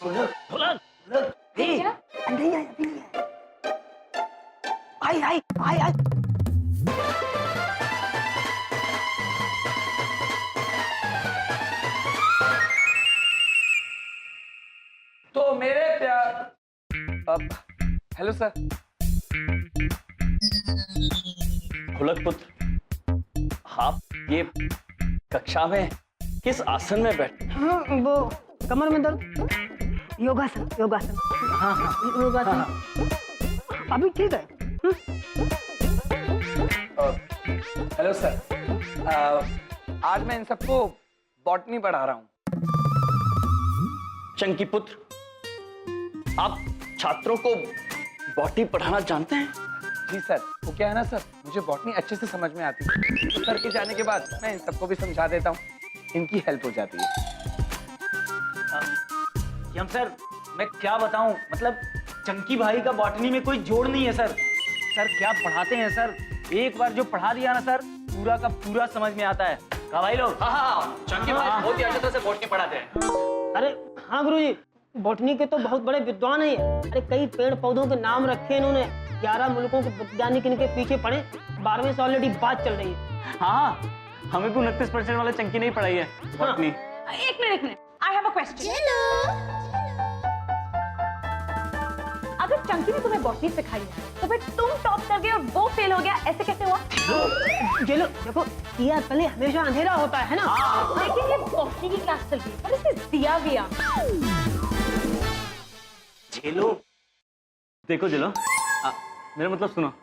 ढोलक नहीं आया, अभी नहीं आया। आई। तो मेरे प्यार हेलो सर। ढोलक पुत्र, आप ये कक्षा में किस आसन में बैठे? हाँ, वो कमर में दर्द, योगासन। हाँ हाँ योगासन अभी ठीक है। हेलो सर, आज मैं इन सबको बॉटनी पढ़ा रहा हूँ। चंकी पुत्र, आप छात्रों को बॉटनी पढ़ाना जानते हैं? जी सर, वो क्या है ना सर, मुझे बॉटनी अच्छे से समझ में आती है, तो सर के जाने के बाद मैं इन सबको भी समझा देता हूँ, इनकी हेल्प हो जाती है। यम सर, मैं क्या बताऊं, मतलब चंकी भाई का बॉटनी में कोई जोड़ नहीं है सर। सर क्या पढ़ाते हैं सर, एक बार जो पढ़ा दिया ना सर, पूरा का पूरा समझ में आता है। कहा भाई लोग? हाँ, चंकी भाई बहुत ही अच्छे तरह से बॉटनी पढ़ाते हैं। अरे हाँ गुरुजी, बॉटनी के तो बहुत बड़े विद्वान हैं। अरे कई पेड़ पौधों के नाम रखे इन्होंने, 11 मुल्कों के वैज्ञानिक इनके पीछे पड़े, 12वें से ऑलरेडी बात चल रही है। हाँ, हमें भी 29% वाला चंकी नहीं पढ़ाई है बॉटनी। एक minute, I have a question. अगर चंकी ने तुम्हें बॉटनी सिखाई है, तो फिर तुम टॉप कर गए और वो फेल हो गया, ऐसे कैसे हुआ? चलो देखो, दिया तले हमेशा अंधेरा होता है ना। लेकिन ये बॉटनी की क्लास चल रही है, पर इससे दिया भी आ। झेलो, देखो झेलो, मेरा मतलब सुनो।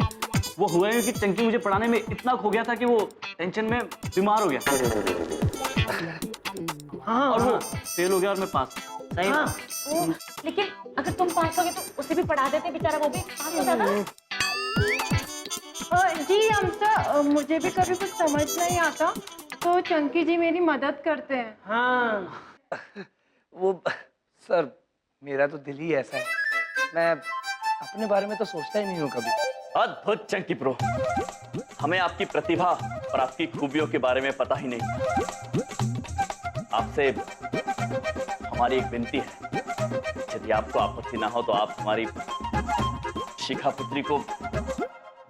वो हुआ है कि चंकी मुझे पढ़ाने में इतना खो गया था कि वो टेंशन में बीमार हो गया। हाँ, और वो फेल हो गया और मैं पास। सही ना? लेकिन अगर तुम पास हो गए तो उसे भी पढ़ा देते, बेचारा वो भी पास हो जाता। जी हमसा, मुझे भी कभी कुछ समझ नहीं आता, तो चंकी जी मेरी मदद करते हैं। हाँ। वो सर, मेरा तो दिल ही ऐसा है, मैं अपने बारे में तो सोचता ही नहीं हूँ कभी। अद्भुत चंकी प्रो, हमें आपकी प्रतिभा और आपकी खूबियों के बारे में पता ही नहीं। आपसे हमारी एक विनती है, यदि आपको आपत्ति ना हो तो आप हमारी शिखा पुत्री को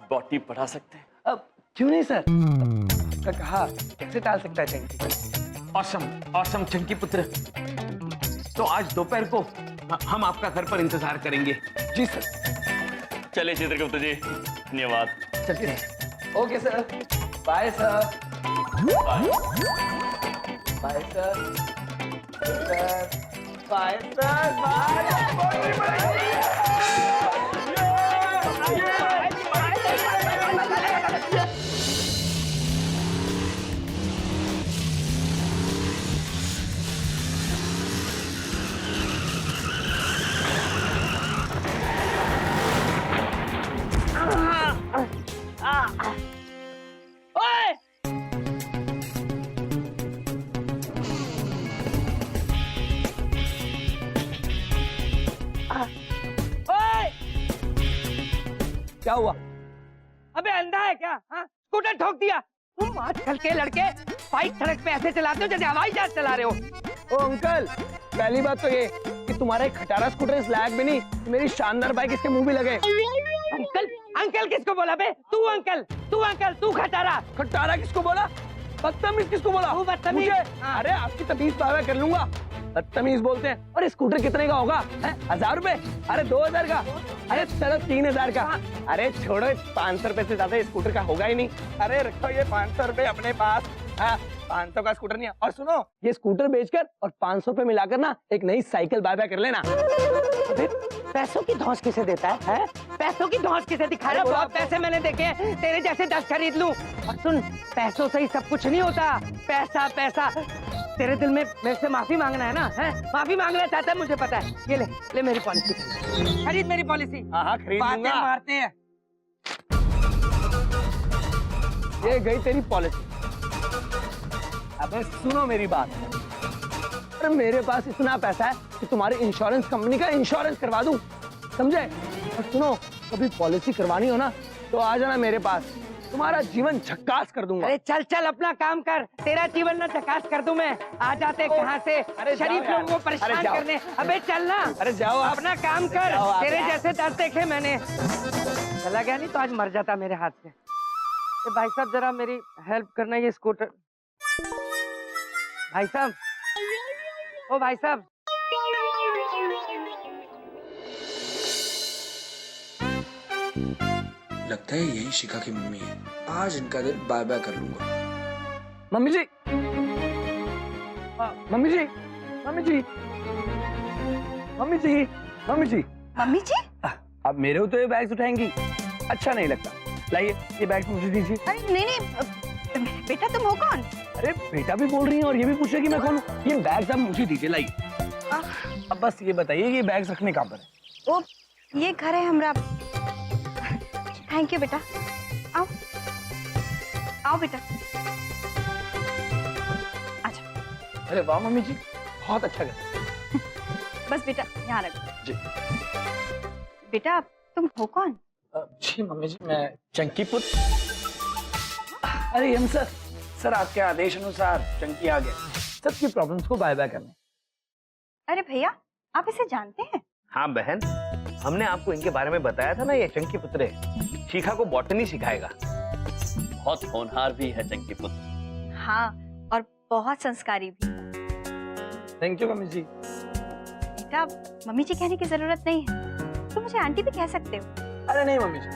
बॉटनी पढ़ा सकते हैं। अब क्यों नहीं सर, आपका कहा कैसे टाल सकता है चंकी। ऑसम चंकी पुत्र, तो आज दोपहर को हम आपका घर पर इंतजार करेंगे। जी सर। चलिए चित्रगुप्त जी, धन्यवाद। चलिए। Okay sir, bye sir. Bye. Bye sir. Bye sir, bye. क्या हुआ? अबे अंधा है क्या? हाँ, स्कूटर ठोक दिया। तुम आजकल के लड़के बाइक सड़क पे ऐसे चलाते हो जैसे हवाई जहाज चला रहे हो। ओ अंकल, पहली बात तो ये कि तुम्हारा एक खटारा स्कूटर इस लायक भी नहीं, मेरी शानदार बाइक इसके मुंह भी लगे। अंकल अंकल किसको बोला बे? तू अंकल, तू खटारा। खटारा किसको बोला? बदतमीज किसको बोला? तू बदतमीज। अरे आपकी तमीज पावा कर लूंगा। बदतमीज बोलते हैं। और स्कूटर कितने का होगा? 1000 रुपए? अरे 2000 का? अरे चलो 3000 का। अरे छोड़ो, 500 रुपए से ज्यादा स्कूटर का होगा ही नहीं। अरे रखो ये 500 रुपए अपने पास। 500 का स्कूटर नहीं है। और सुनो, ये स्कूटर बेचकर और 500 रुपए मिलाकर ना एक नई साइकिल बाय कर लेना। पैसों की धौंस किसे देता है? पैसों की धौंस किसे दिखा रहा है? बहुत पैसे मैंने देखे हैं, तेरे जैसे 10 खरीद लूं। और सुन, पैसों से ही सब कुछ नहीं होता। पैसा पैसा। तेरे दिल में मेरे से माफी मांगना है ना? है माफी मांगना चाहता है, मुझे पता है। ये ले मेरी पॉलिसी, खरीद मेरी पॉलिसी। हाँ खरीद बातें लूंगा। मारते हैं। ये गई तेरी पॉलिसी। अबे सुनो मेरी बात। अरे मेरे पास इतना पैसा है कि तुम्हारी इंश्योरेंस कंपनी का इंश्योरेंस करवा दूं, समझे? और सुनो, कभी पॉलिसी करवानी हो ना तो आ जाना मेरे पास। तुम्हारा जीवन झक्कास कर दूंगा। अरे चल चल अपना काम कर, तेरा जीवन ना झकास कर दूं मैं। आ जाते कहाँ से अरे जाओ शरीफ यार। लोगों को अरे परेशान जाओ। करने। अबे चल ना, अरे जाओ आप। अपना काम कर। जाओ आप तेरे यार। जैसे दर्द देखे मैंने, चला गया नहीं तो आज मर जाता मेरे हाथ से। ए भाई साहब जरा मेरी हेल्प करना, ये स्कूटर। भाई साहब, ओ भाई साहब, लगता है यही शिखा की मम्मी है। आज इनका दिल बाय बाय कर लूंगा। मम्मी जी, मम्मी जी, मम्मी जी, मम्मी जी, मम्मी जी, मम्मी जी? अब मेरे तो ये बैग्स उठाएंगी, अच्छा नहीं लगता। लाइए ये बैग मुझे दीजिए। अरे नहीं, बेटा तुम हो कौन? अरे बेटा भी बोल रही हैं और ये भी पूछ रही है कि मैं कौन हूँ। ये बैग्स आप मुझे दीजिए, लाइए। अब बस ये बताइए ये बैग्स रखने कहाँ पर है? ओ, ये घर है हमरा। थैंक यू बेटा। आओ आओ बेटा, अच्छा। अरे वाह मम्मी जी, बहुत अच्छा घर। बस बेटा यहाँ रखो। जी। बेटा तुम हो कौन? जी मम्मी जी, मैं चंकी पुत्र। अरे यम सर आपके आदेश अनुसार चंकी आ गया सबकी प्रॉब्लम्स को बाय बाय करने। अरे भैया आप इसे जानते हैं? हाँ बहन, हमने आपको इनके बारे में बताया था ना, ये चंकी पुत्र है, शिखा को बॉटनी सिखाएगा। बहुत होनहार भी है चंकी पुत्र। हाँ, और बहुत संस्कारी भी। थैंक यू मम्मी जी। बेटा मम्मी जी कहने की जरूरत नहीं है, तुम मुझे आंटी भी कह सकते हो। अरे नहीं मम्मी जी,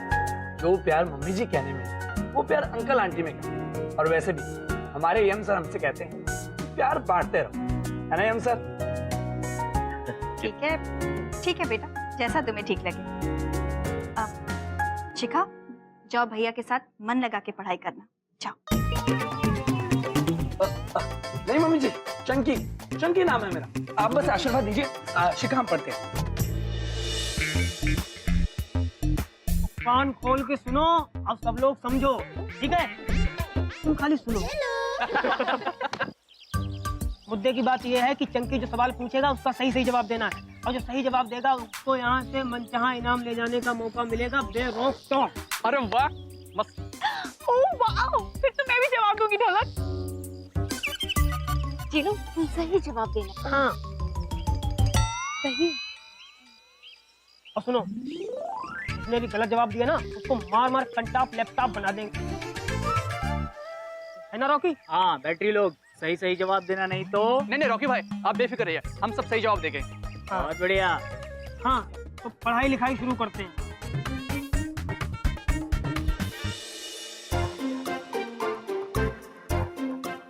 जो प्यार मम्मी जी कहने में वो प्यार अंकल आंटी में का। और वैसे भी हमारे यम सर हमसे कहते हैं प्यार बांटते रहो, है ना यम सर? ठीक है बेटा, जैसा तुम्हें ठीक लगे। अब शिखा जाओ, भैया के साथ मन लगा के पढ़ाई करना, जाओ। नहीं मम्मी जी, चंकी नाम है मेरा, आप बस आशीर्वाद दीजिए। शिखा हम पढ़ते हैं। कान खोल के सुनो और सब लोग समझो, ठीक है? तुम खाली सुनो। मुद्दे की बात यह है कि चंकी जो सवाल पूछेगा उसका सही जवाब देना है, और जो सही जवाब देगा उसको यहाँ से मनचाहा इनाम ले जाने का मौका मिलेगा बेरोक टोक। अरे वाह, मस्त। ओह वाह, फिर तो मैं भी जवाब दूंगी ढोलक। जीनू तुम सही जवाब देना। हाँ सही। और सुनो, जिसने भी गलत जवाब दिया ना उसको मार मार कंटाप लैपटॉप बना देंगे, है ना रॉकी? हाँ बैटरी लोग, सही जवाब देना नहीं तो। नहीं रॉकी भाई, आप बेफिक्र रहिए, हम सब सही जवाब देंगे। बहुत बढ़िया। हाँ तो पढ़ाई लिखाई शुरू करते हैं।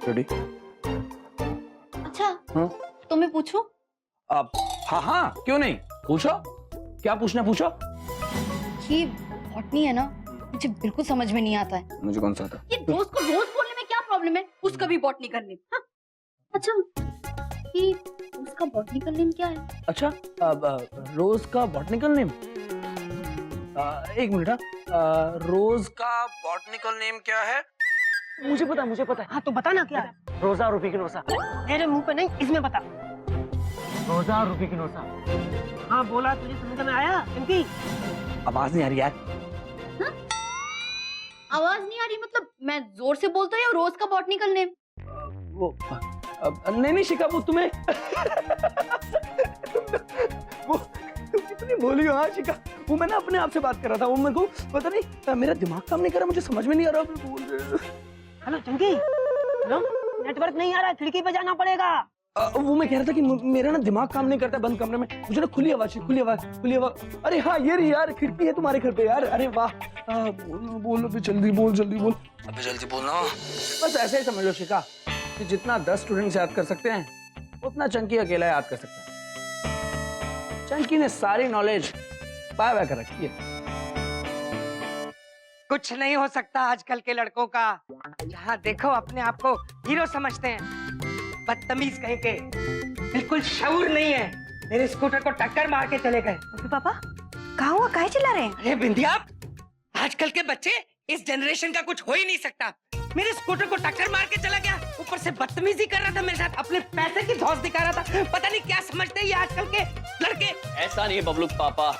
रेडी? अच्छा हाँ? तो मैं पूछूं? आप हाँ क्यों नहीं, पूछो, क्या पूछना पूछो। ये बॉटनी है ना, मुझे बिल्कुल समझ में नहीं आता है। मुझे कौन सा आता? ये रोज को रोज बोलने में क्या प्रॉब्लम है, उसका भी बॉटनी करने। हाँ? अच्छा, ये उसका बॉटनिकल नेम क्या है? अच्छा, रोज का बॉटनिकल नेम, एक मिनट। रोज का बॉटनिकल नेम क्या है? मुझे पता है। हाँ तो बता ना क्या है? रोजा रूपी की नोसा। मेरे मुंह पे नहीं, इसमें बता। रोजा रूपी की नोसा। हाँ बोला, तुझे समझ में आया? चंकी आवाज नहीं आ रही यार। आवाज नहीं आ रही मतलब मैं जोर से बोलता हूँ या रोज का बॉटनिकल नेम? वो नहीं शिखा, वो तुम्हें वो तुम कितनी बोली हो। हाँ शिखा, वो मैं ना अपने आप से बात कर रहा था, वो मेरे को पता नहीं, मेरा दिमाग काम नहीं कर रहा, मुझे समझ में नहीं आ रहा बोल रहे। हेलो चंकी, हेलो, नेटवर्क नहीं आ रहा, खिड़की पे जाना पड़ेगा। वो मैं कह रहा था कि मेरा ना दिमाग काम नहीं करता बंद कमरे में, मुझे ना खुली आवाज। अरे हाँ ये रही यार, खिड़की है तुम्हारे घर पे यार। अरे वाह, बोल अभी जल्दी बोल। अभी जल्दी बोलना। बस ऐसे ही समझ लो शिखा कि जितना 10 स्टूडेंट्स याद कर सकते हैं उतना चंकी अकेला याद कर सकता है। चंकी ने सारी नॉलेज बाय कर रखी है। कुछ नहीं हो सकता आजकल के लड़कों का, जहाँ देखो अपने आप को हीरो समझते हैं। बदतमीज कहीं के, बिल्कुल शऊर नहीं है, मेरे स्कूटर को टक्कर मार के चले गए। पापा कहाँ हुआ, काहे चिल्ला रहे हैं? अरे बिंदिया, आजकल के बच्चे इस जनरेशन का कुछ हो ही नहीं सकता। मेरे स्कूटर को टक्कर मार के चला गया, ऊपर से बदतमीजी कर रहा था मेरे साथ, अपने पैसे की धौंस दिखा रहा था। पता नहीं क्या समझते हैं ये आजकल के लड़के। ऐसा नहीं है बबलू पापा,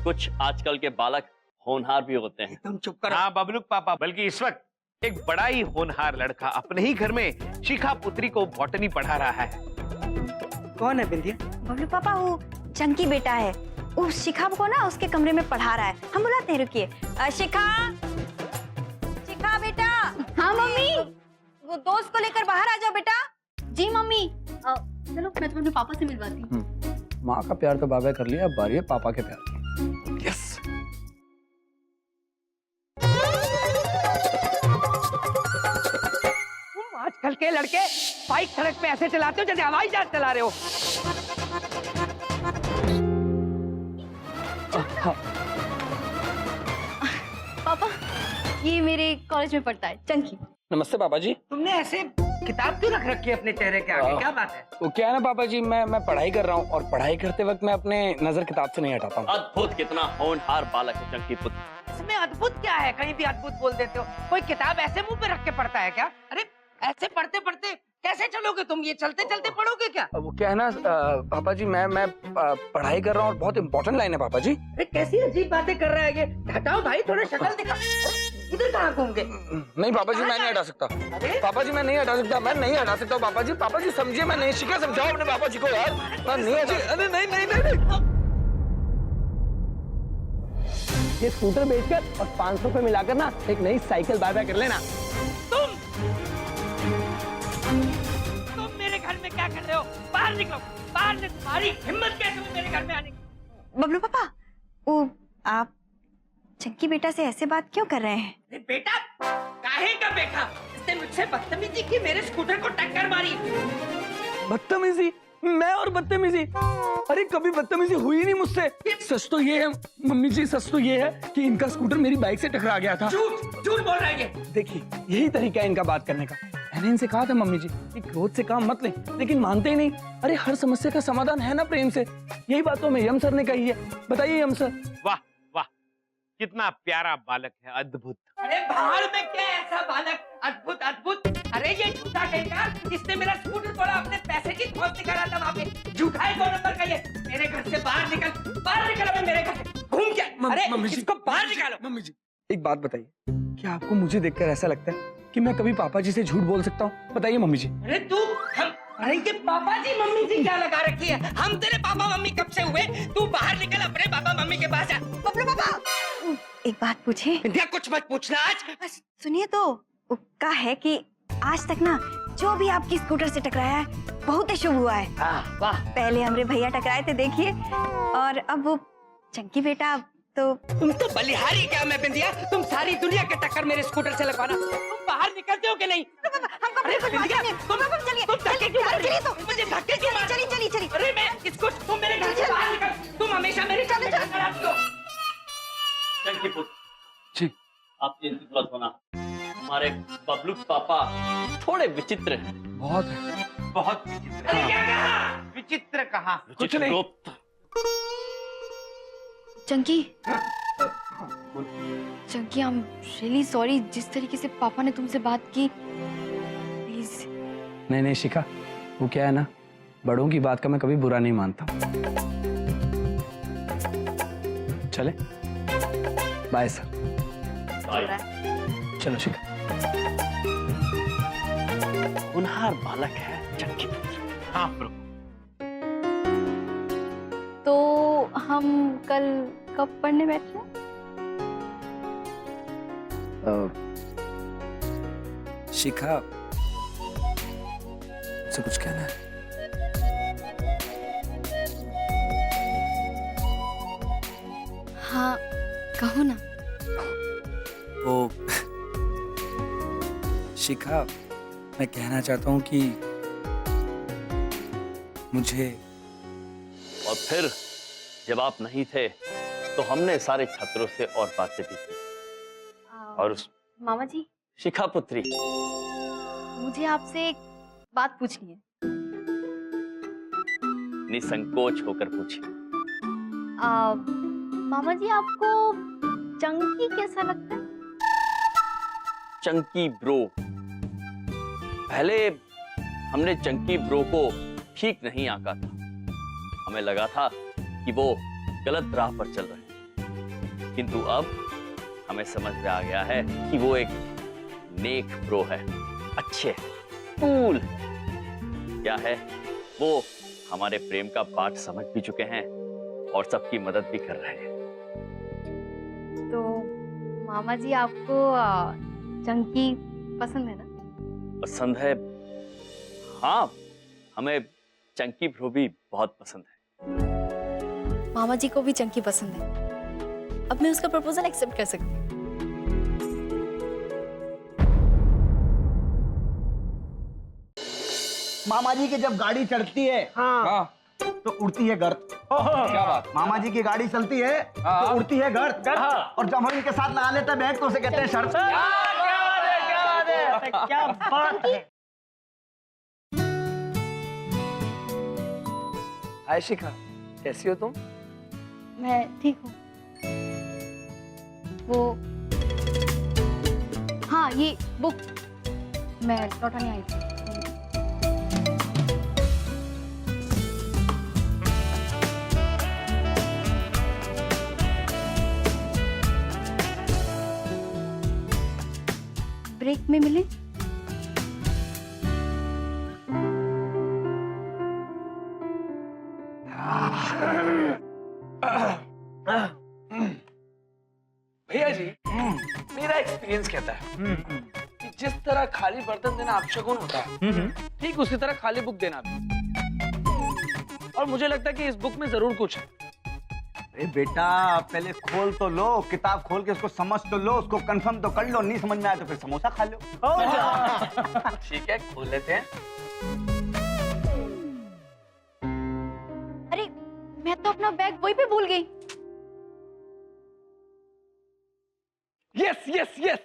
कुछ आजकल के बालक होनहार भी होते हैं। तुम चुप करो। हाँ बबलू पापा, बल्कि इस वक्त एक बड़ा ही होनहार लड़का अपने ही घर में शिखा पुत्री को बॉटनी पढ़ा रहा है। कौन है बिंदिया? बबलू पापा वो चंकी बेटा है, वो शिखा को ना उसके कमरे में पढ़ा रहा है। हम बुलाते हैं, रुकिए। शिखा, शिखा बेटा। हाँ मम्मी। वो दोस्त को लेकर बाहर आ जाओ बेटा। जी मम्मी। चलो मैं तुम्हें पापा से मिलवाती हूँ। माँ का प्यार तो बाबा कर लिया, अब बारी है पापा के प्यार की। यस। तुम आजकल के लड़के बाइक सड़क पे ऐसे चलाते हो जैसे हवाई जहाज चला रहे हो। पापा ये मेरे कॉलेज में पढ़ता है, चंकी। नमस्ते पापा जी। तुमने ऐसे किताब क्यों रख रखी है अपने चेहरे के आगे, क्या बात है? वो क्या है ना पापा जी, मैं पढ़ाई कर रहा हूँ और पढ़ाई करते वक्त मैं अपने नजर किताब से नहीं हटाता हूँ। अद्भुत, कितना होनहार बालक है चंकी पुत्र। इसमें अद्भुत क्या है? कहीं भी अद्भुत बोल देते हो। कोई किताब ऐसे मुंह पे रख के पढ़ता है क्या? अरे ऐसे पढ़ते पढ़ते कैसे चलोगे तुम? ये चलते चलते पढ़ोगे क्या? वो क्या है ना पापा जी, मैं पढ़ाई कर रहा हूँ और बहुत इंपॉर्टेंट लाइन है पापा जी। अरे कैसी अजीब बातें कर रहा है ये। हटाओ भाई, थोड़ा शक्ल दिखा। इधर कहाँ घूम गए? नहीं पापा जी, मैं नहीं हटा सकता। पापा जी मैं नहीं हटा सकता, मैं नहीं हटा सकता पापा जी। पापा जी समझिए, मैं नहीं शिखा, समझाओ अपने पापा जी को यार। मैं नहीं हटा। अरे नहीं नहीं नहीं। ये स्कूटर बेचकर और 500 रुपए मिलाकर ना एक नई साइकिल बाय कर लेना। तुम मेरे घर में क्या कर रहे हो? बाहर निकलो, बाहर निकलो। तुम्हारी हिम्मत कैसे हुई मेरे घर में आने की? बबलू पापा, वो आप चंकी बेटा से ऐसे बात क्यों कर रहे हैं? अरे बेटा, काहे का बेटा? इसने मुझसे बदतमीजी की, मेरे स्कूटर को टक्कर मारी। बदतमीजी? मैं और बदतमीजी? अरे कभी बदतमीजी हुई नहीं मुझसे। सच तो ये है मम्मी जी, सच तो ये है कि इनका स्कूटर मेरी बाइक से टकरा गया था। झूठ झूठ बोल रहा है ये। देखिए यही तरीका है इनका बात करने का। मैंने इनसे कहा था मम्मी जी कि क्रोध से काम मत लें, लेकिन मानते ही नहीं। अरे हर समस्या का समाधान है ना प्रेम से। यही बात तो मैं यम सर ने कही है। बताइए यम सर। वाह वाह, कितना प्यारा बालक है, अद्भुत। अरे भाड़ में क्या ऐसा बालक? अद्भुत अद्भुत। अरे ये झूठा कहकर इसने मेरा स्कूटर तोड़ा, अपने पैसे की धौंस निकाला था वहाँ पे। झूठा है 2 नंबर का ये। मेरे घर से बाहर निकल, बाहर निकल अबे मेरे घर से। घूम क्या? अरे इसको बाहर निकालो। मम्मी जी एक बात बताइए, क्या आपको मुझे देखकर ऐसा लगता है कि मैं कभी पापा जी से झूठ बोल सकता हूँ? बताइए मम्मी जी। अरे तू अरे ये पापा जी मम्मी जी क्या लगा रखी है? हम तेरे पापा मम्मी कब से हुए? तू बाहर निकल, अपने पापा मम्मी के पास जा। बबलू पापा, एक बात पूछे? इंडिया कुछ मत पूछना आज। सुनिए तो, का है कि आज तक ना जो भी आपकी स्कूटर से टकराया है बहुत ही शुभ हुआ है। वाह। पहले हमरे भैया टकराए थे देखिए, और अब वो चंकी बेटा। तो तुम तो बलिहारी क्या? मैं बिंदिया, तुम सारी दुनिया के टक्कर मेरे स्कूटर से लगवाना। तुम बाहर निकलते हो कि नहीं? अरे बिंदिया, तुम धक्के क्यों मार रही हो? मुझे धक्के क्यों मार रही हो? चलिए। अरे मैं इसको, तुम मेरे घर से बाहर निकल। तुम हमेशा मेरे घर में टक्कर आती हो। चंकी पुत्र जी। आप चिंतित मत होना, हमारे बबलू पापा थोड़े विचित्र हैं। बहुत है। बहुत विचित्र। अरे क्या कहा? विचित्र कहा? कुछ नहीं। गुप्त। Chunky, Chunky, I am really sorry. जिस तरीके से पापा ने तुमसे बात की, प्लीज। नहीं शिखा, वो क्या है ना, बड़ों की बात का मैं कभी बुरा नहीं मानता। चले, बाय सर। चलो शिखा। होनहार बालक है चंकी पुत्र। हाँ प्रभु। तो हम कल कब पढ़ने बैठ रहे हैं? शिखा से कुछ कहना है? हाँ कहो ना। वो शिखा, मैं कहना चाहता हूँ कि मुझे, और फिर जब आप नहीं थे तो हमने सारे छात्रों से और बातें भी की। और उस मामा जी, शिखा पुत्री, मुझे आपसे एक बात पूछनी है। निसंकोच होकर पूछिए। मामा जी, आपको चंकी कैसा लगता है? चंकी ब्रो, पहले हमने चंकी ब्रो को ठीक नहीं आंका था। हमें लगा था कि वो गलत राह पर चल रहे हैं, किंतु अब हमें समझ में आ गया है कि वो एक नेक ब्रो है, अच्छे, कूल। क्या है, वो हमारे प्रेम का पाठ समझ भी चुके हैं और सबकी मदद भी कर रहे हैं। तो मामा जी आपको चंकी पसंद है ना? पसंद है? हाँ, हमें चंकी ब्रो भी बहुत पसंद है। मामा जी को भी चंकी पसंद है। अब मैं उसका प्रपोजल एक्सेप्ट कर सकती हूँ। मामा जी की जब गाड़ी चढ़ती है हाँ तो उड़ती है गर्द। क्या बात? मामा जी की गाड़ी चलती है तो उड़ती है गर्द। और जब हम इनके साथ लगा लेते हैं बैग तो उसे कहते हैं शर्त। क्या बात है। हाय शिखा, कैसी हो तुम? मैं ठीक हूँ। वो हाँ, ये बुक मैं लौटाने आई थी। ब्रेक में मिले? भैया जी, मेरा एक्सपीरियंस कहता है कि जिस तरह खाली बर्तन देना अपशगुन होता है, ठीक उसी तरह खाली बुक देना भी। और मुझे लगता है कि इस बुक में जरूर कुछ है। अरे बेटा, पहले खोल तो लो, किताब खोल के उसको समझ तो लो, उसको कंफर्म तो कर लो। नहीं समझ में आया तो फिर समोसा खा लो। ठीक है, खोल लेते हैं। अरे मैं तो अपना बैग वहीं पे भूल गई। यस यस यस,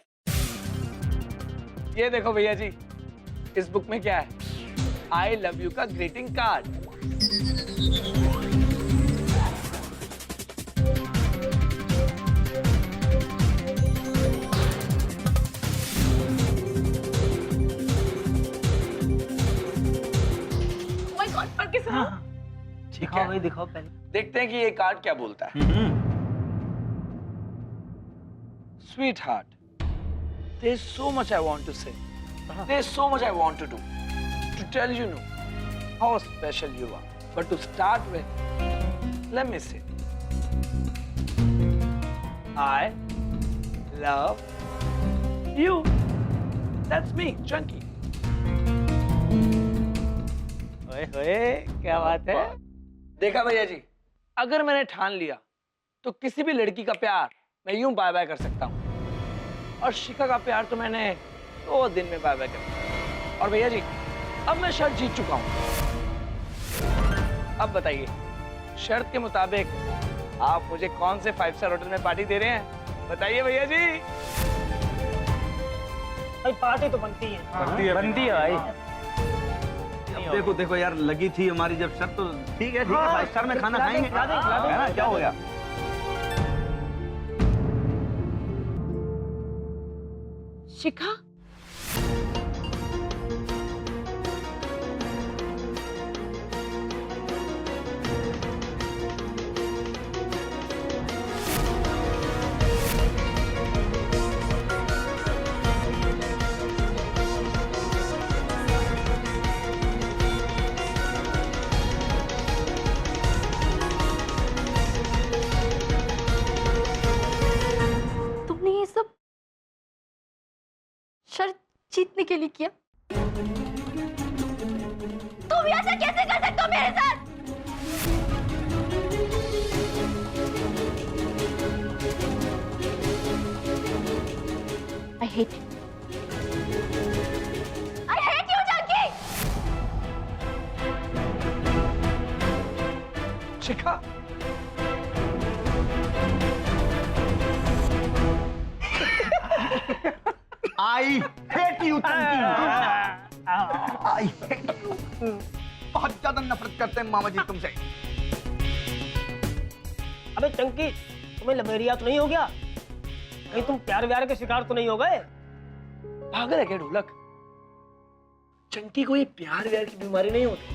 ये देखो भैया जी, इस बुक में क्या है? आई लव यू का ग्रीटिंग कार्ड। ठीक है, भाई दिखाओ पहले। देखते हैं कि ये कार्ड क्या बोलता है। Sweetheart, there's so much I want to say. There's so much I want to do. To tell you how special you are. But to start with, let me say, I love you. That's me, Chunky. क्या बात है? देखा भैया जी, अगर मैंने ठान लिया तो किसी भी लड़की का प्यार मैं यूं बाय बाय कर सकता हूँ। और शिखा का प्यार तो मैंने 2 दिन में बाय बाय कर दिया। और भैया जी, अब मैं शर्त जीत चुका हूँ। अब बताइए, शर्त के मुताबिक आप मुझे कौन से 5 स्टार होटल में पार्टी दे रहे हैं? बताइए भैया जी। भाई पार्टी तो बनती है। बनती है भाई। देखो देखो यार, लगी थी हमारी जब शर्त, तो ठीक है 5 स्टार में खाना खाएंगे, है ना? क्या हो गया? शिखा, तुमने ये सब शर्त जीतने के लिए किया? तुम ऐसा कैसे कर सकते हो मेरे साथ? I hate you. I hate you, Jackie! Shikha, I hate you Chunky. I hate you. बहुत ज्यादा नफरत करते हैं मामा जी तुमसे। अबे चंकी, तुम्हें लबेरिया तो नहीं हो गया? कहीं तुम प्यार व्यार के शिकार तो नहीं हो गए? पागल है क्या ढोलक? चंकी को ये प्यार व्यार की बीमारी नहीं होती।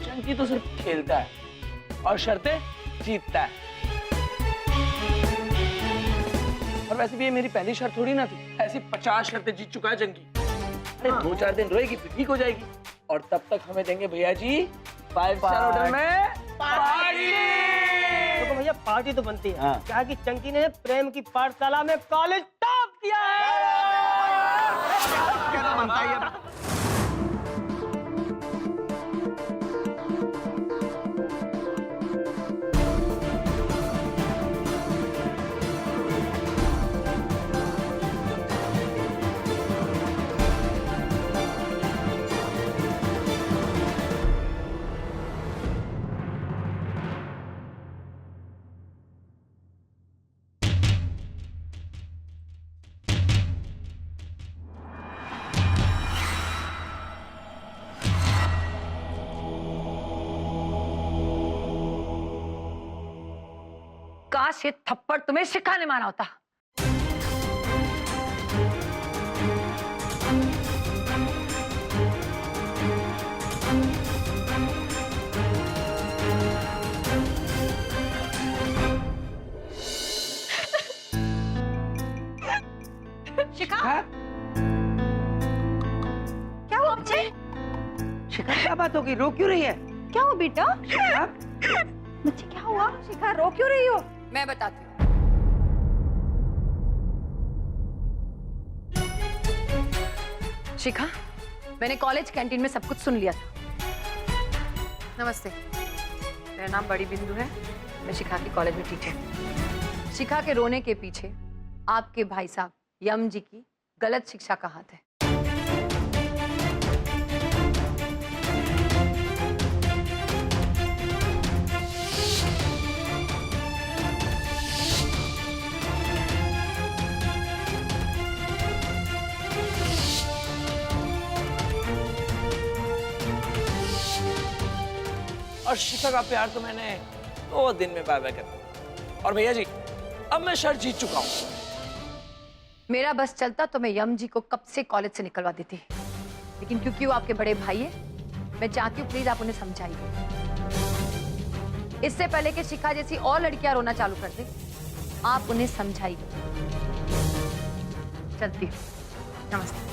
चंकी तो सिर्फ खेलता है और शर्तें जीतता है। वैसे भी ये मेरी पहली शर्त थोड़ी ना थी, ऐसी 50 शर्तें जीत चुका है जंगी। अरे 2-4 दिन रोएगी फिर ठीक हो जाएगी, और तब तक हमें देंगे भैया जी 5 स्टार होटल में पार्टी। तो भैया पार्टी तो बनती है। हाँ। क्या कि चंकी ने प्रेम की पाठशाला में कॉलेज टॉप किया है। क्या बनता है ये? काश ये थप्पड़ तुम्हें शिखा ने मारा होता। शिखा हाँ? क्या हुआ बच्चे? शिखा क्या बात होगी, रो क्यों रही है? क्या हुआ बेटा? शिखा? बच्चे क्या हुआ? शिखा रो क्यों रही हो? मैं बताती हूँ। शिखा, मैंने कॉलेज कैंटीन में सब कुछ सुन लिया था। नमस्ते, मेरा नाम बड़ी बिंदु है, मैं शिखा की कॉलेज में टीचर। शिखा के रोने के पीछे आपके भाई साहब यम जी की गलत शिक्षा का हाथ है। और शिखा का प्यार तो मैंने 2 दिन में बाय बाय कर दिया। और भैया जी अब मैं शर्त जीत चुका हूँ। मेरा बस चलता तो मैं यम जी को कब से कॉलेज से निकलवा देती, लेकिन क्योंकि वो आपके बड़े भाई है, मैं चाहती हूँ प्लीज आप उन्हें समझाइए, इससे पहले कि शिखा जैसी और लड़कियां रोना चालू कर दे। आप उन्हें समझाइए। चलती हूँ, नमस्ते।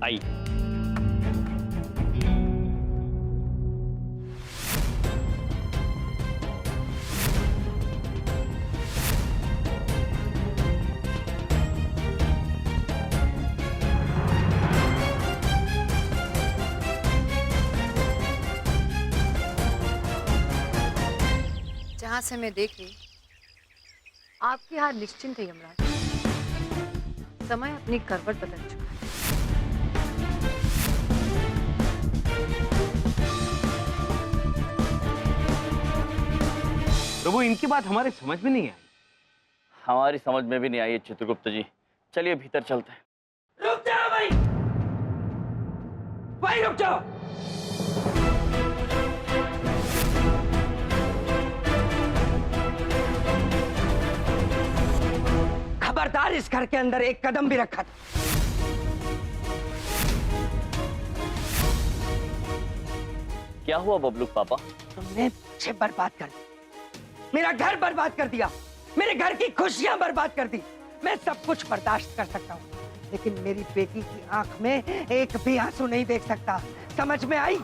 आई। जहां से मैं देखी आपकी हार निश्चिंत है यमराज। समय अपनी करवट बदल चुका है। प्रभु इनकी बात हमारे समझ में नहीं आई। हमारी समझ में भी नहीं आई है चित्रगुप्त जी। चलिए भीतर चलते हैं। रुक जाओ भाई, भाई रुक जाओ। खबरदार, इस घर के अंदर एक कदम भी रखा था। क्या हुआ बबलूक पापा? तुमने मुझे बर्बाद कर दिया, मेरा घर बर्बाद कर दिया, मेरे घर की खुशियां बर्बाद कर दी। मैं सब कुछ बर्दाश्त कर सकता हूँ, लेकिन मेरी बेटी की आंख में एक भी आंसू नहीं देख सकता। समझ में आई?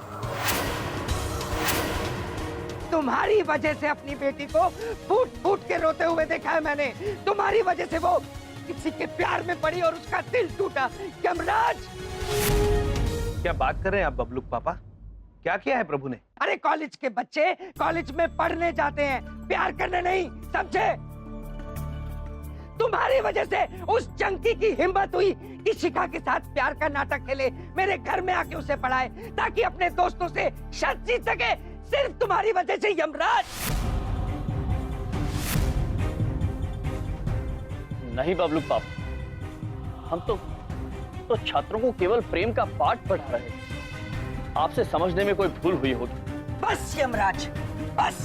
तुम्हारी वजह से अपनी बेटी को फूट फूट के रोते हुए देखा है मैंने। तुम्हारी वजह से वो किसी के प्यार में पड़ी और उसका दिल टूटा। यमराज, क्या बात कर रहे हैं आप बबलूक पापा? क्या किया है प्रभु ने? अरे कॉलेज के बच्चे कॉलेज में पढ़ने जाते हैं, प्यार करने नहीं, समझे? तुम्हारी वजह से उस चंकी की हिम्मत हुई कि शिखा के साथ प्यार का नाटक खेले, मेरे घर में आके उसे पढ़ाए ताकि अपने दोस्तों से शर्त जीत सके। सिर्फ तुम्हारी वजह से यमराज। नहीं बबलूक पापा, हम तो छात्रों को केवल प्रेम का पाठ पढ़ा रहे हैं। आपसे समझने में कोई भूल हुई होगी। बस यमराज, बस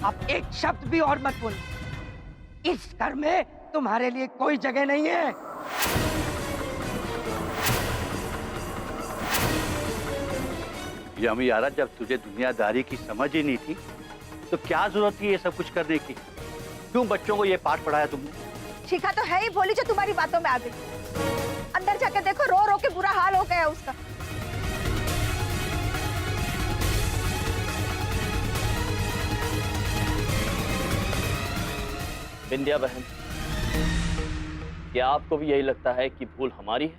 आप एक शब्द भी और मत बोलो। इस घर में तुम्हारे लिए कोई जगह नहीं है। यमी यारा, जब तुझे दुनियादारी की समझ ही नहीं थी तो क्या जरूरत थी ये सब कुछ करने की? क्यों बच्चों को ये पाठ पढ़ाया तुमने? शिखा तो है ही भोली जो तुम्हारी बातों में आ गई। अंदर जाकर देखो, रो रो के बुरा हाल हो गया उसका। विंध्या बहन, क्या आपको भी यही लगता है कि भूल हमारी है?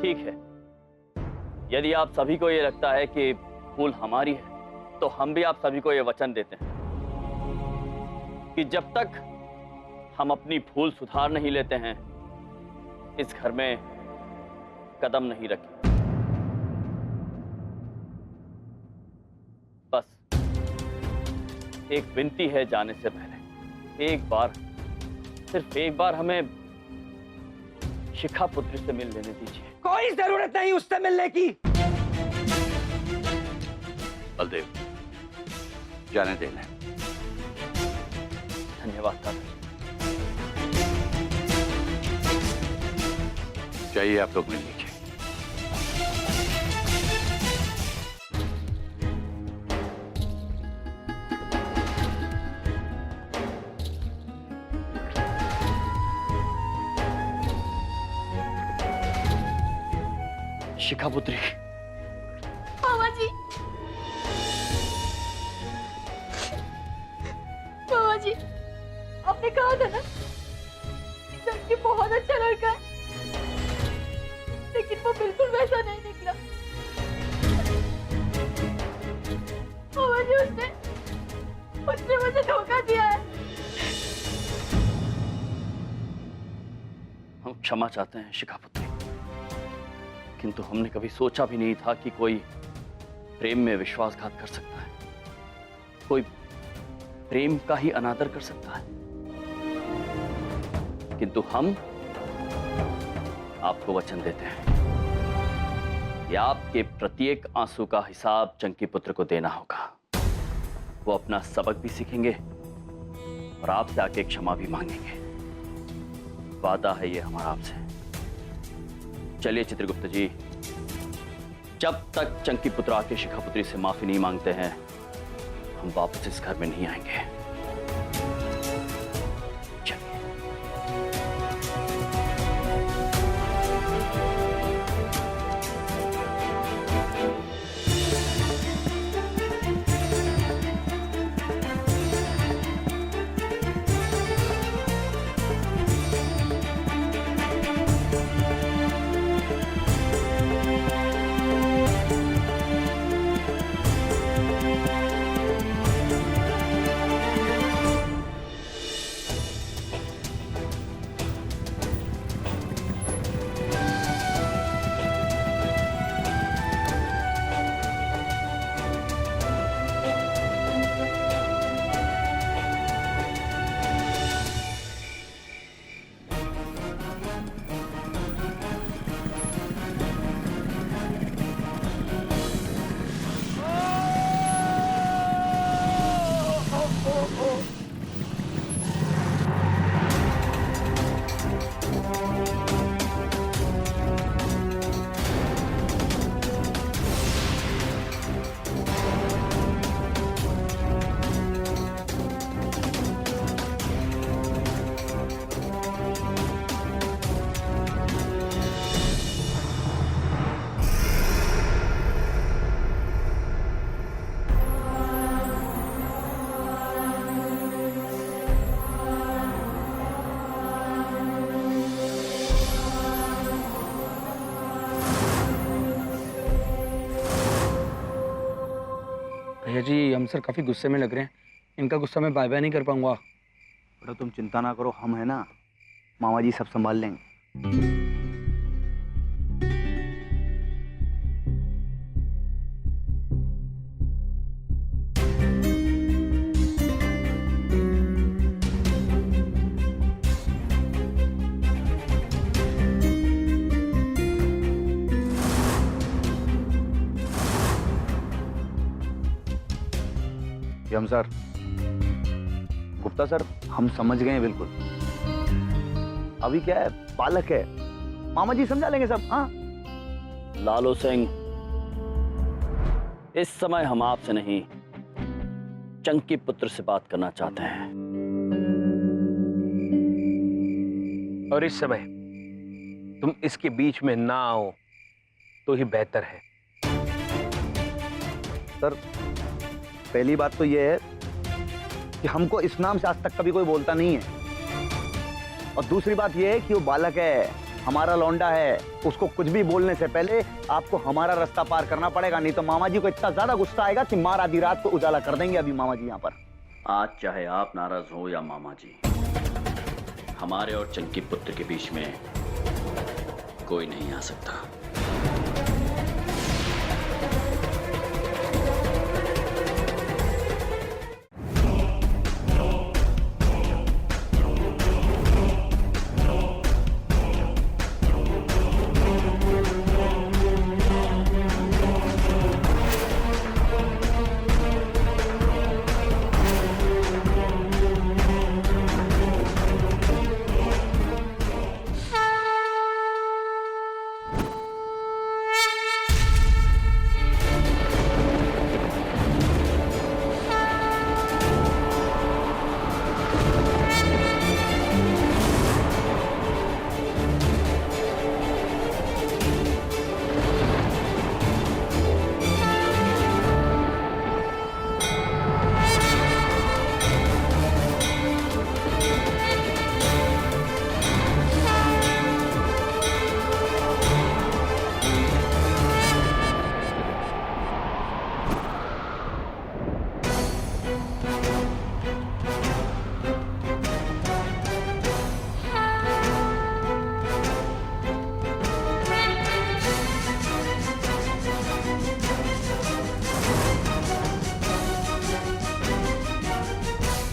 ठीक है, यदि आप सभी को ये लगता है कि भूल हमारी है, तो हम भी आप सभी को ये वचन देते हैं कि जब तक हम अपनी भूल सुधार नहीं लेते हैं, इस घर में कदम नहीं रखें। बस एक विनती है, जाने से पहले एक बार, सिर्फ एक बार हमें शिखा पुत्री से मिल लेने दीजिए। कोई जरूरत नहीं उससे मिलने की। बलदेव, जाने देना। धन्यवाद दादा। चाहिए आप लोग मिल लीजिए। शिखा पुत्री, मामा जी, मामा जी, आपने कहा था ना कि चंकी बहुत अच्छा लड़का है, लेकिन वो बिल्कुल वैसा नहीं निकला। मामा जी, उसने मुझे धोखा दिया है। हम क्षमा चाहते हैं शिखा पुत्री, किंतु हमने कभी सोचा भी नहीं था कि कोई प्रेम में विश्वासघात कर सकता है, कोई प्रेम का ही अनादर कर सकता है। किंतु हम आपको वचन देते हैं कि आपके प्रत्येक आंसू का हिसाब चंकी पुत्र को देना होगा। वो अपना सबक भी सीखेंगे और आपसे आके क्षमा भी मांगेंगे। वादा है ये हमारा आपसे। चलिए चित्रगुप्त जी, जब तक चंकी पुत्र आके शिखा पुत्री से माफी नहीं मांगते हैं, हम वापस इस घर में नहीं आएंगे। भैया जी, हम सर काफी गुस्से में लग रहे हैं। इनका गुस्सा मैं बाय बाय नहीं कर पाऊंगा। बेटा तुम चिंता ना करो, हम है ना, मामा जी सब संभाल लेंगे। सत्यम सर, गुप्ता सर, हम समझ गए हैं बिल्कुल। अभी क्या है, बालक है, मामा जी समझा लेंगे सब। हाँ लालू सिंह, इस समय हम आपसे नहीं चंकी पुत्र से बात करना चाहते हैं। और इस समय तुम इसके बीच में ना आओ तो ही बेहतर है। सर, पहली बात तो यह है कि हमको इस नाम से आज तक कभी कोई बोलता नहीं है, और दूसरी बात यह है कि वो बालक है, हमारा लौंडा है, उसको कुछ भी बोलने से पहले आपको हमारा रास्ता पार करना पड़ेगा, नहीं तो मामा जी को इतना ज्यादा गुस्सा आएगा कि मार आधी रात को उजाला कर देंगे अभी मामा जी यहाँ पर। आज चाहे आप नाराज हो या मामा जी, हमारे और चंकी पुत्र के बीच में कोई नहीं आ सकता।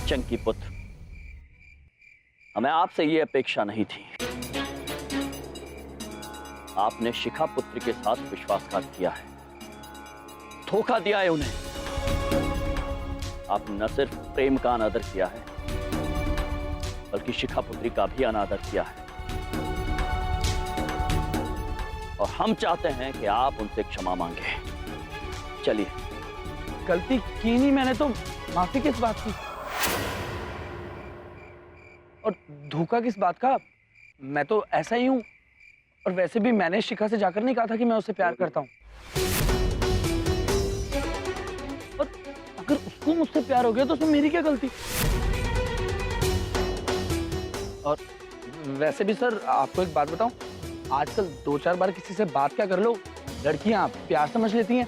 चंकी पुत्र, हमें आपसे ये अपेक्षा नहीं थी। आपने शिखा पुत्र के साथ विश्वासघात किया है, धोखा दिया है उन्हें। आपने न सिर्फ प्रेम का अनादर किया है, बल्कि शिखा पुत्री का भी अनादर किया है, और हम चाहते हैं कि आप उनसे क्षमा मांगे। चलिए। गलती की नहीं मैंने, तो माफी किस बात की, और धोखा किस बात का? मैं तो ऐसा ही हूं, और वैसे भी मैंने शिखा से जाकर नहीं कहा था कि मैं उससे प्यार करता हूं। और अगर उसको मुझसे प्यार हो गया तो उसमें मेरी क्या गलती? और वैसे भी सर, आपको एक बात बताऊं, आजकल 2-4 बार किसी से बात क्या कर लो, लड़कियां प्यार समझ लेती हैं।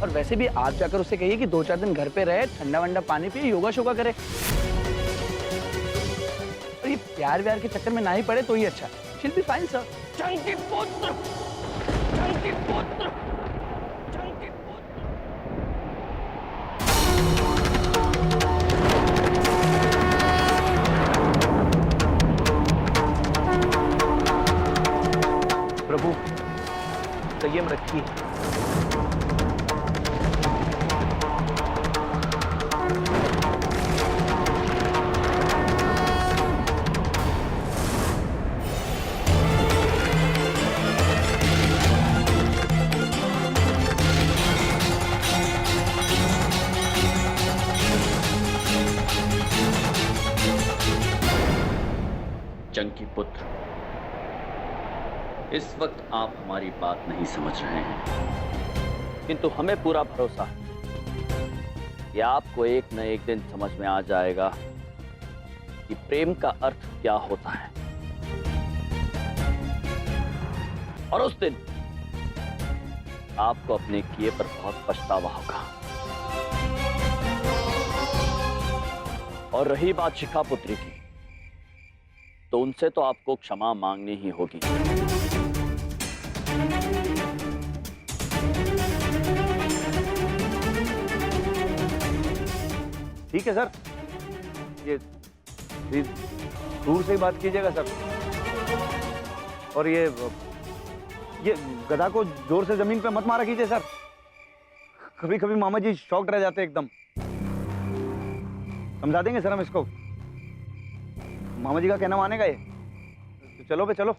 और वैसे भी आप जाकर उससे कहिए कि 2-4 दिन घर पे रहे, ठंडा वंडा पानी पिए, योगा शोगा करे, और ये प्यार व्यार के चक्कर में ना ही पड़े तो ही अच्छा। She'll be fine, sir. Chunky पुत्र, चंकी पुत्र, चंकी पुत्र। प्रभु, संयम रखिए। चंकी पुत्र, इस वक्त आप हमारी बात नहीं समझ रहे हैं, किंतु हमें पूरा भरोसा है कि आपको एक न एक दिन समझ में आ जाएगा कि प्रेम का अर्थ क्या होता है, और उस दिन आपको अपने किए पर बहुत पछतावा होगा। और रही बात शिखा पुत्री की, तो उनसे तो आपको क्षमा मांगनी ही होगी। ठीक है सर, ये दूर से ही बात कीजिएगा सर, और ये गधा को जोर से जमीन पे मत मारा कीजिए सर। कभी कभी मामा जी शॉक्ड रह जाते हैं एकदम। समझा देंगे सर हम इसको। मामा जी का कहना मानेगा ये? तो चलो बे चलो।